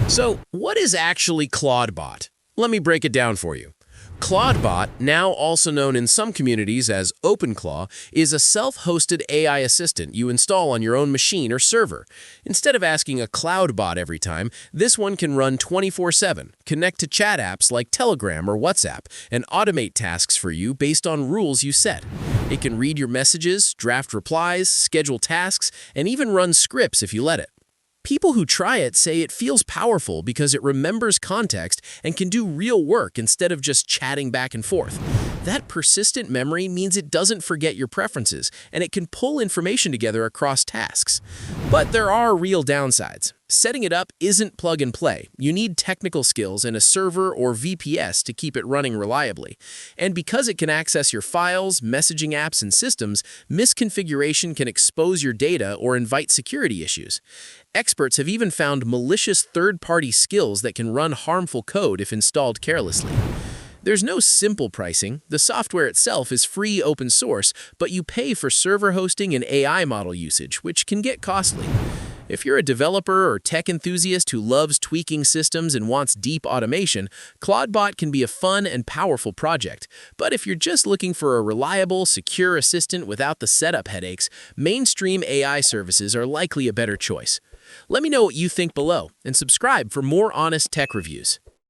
So, what is actually Clawdbot? Let me break it down for you. Clawdbot, now also known in some communities as OpenClaw, is a self-hosted AI assistant you install on your own machine or server. Instead of asking a cloud bot every time, this one can run 24/7, connect to chat apps like Telegram or WhatsApp, and automate tasks for you based on rules you set. It can read your messages, draft replies, schedule tasks, and even run scripts if you let it. People who try it say it feels powerful because it remembers context and can do real work instead of just chatting back and forth. That persistent memory means it doesn't forget your preferences, and it can pull information together across tasks. But there are real downsides. Setting it up isn't plug and play. You need technical skills and a server or VPS to keep it running reliably. And because it can access your files, messaging apps, and systems, misconfiguration can expose your data or invite security issues. Experts have even found malicious third-party skills that can run harmful code if installed carelessly. There's no simple pricing. The software itself is free open source, but you pay for server hosting and AI model usage, which can get costly. If you're a developer or tech enthusiast who loves tweaking systems and wants deep automation, Clawdbot can be a fun and powerful project. But if you're just looking for a reliable, secure assistant without the setup headaches, mainstream AI services are likely a better choice. Let me know what you think below, and subscribe for more honest tech reviews.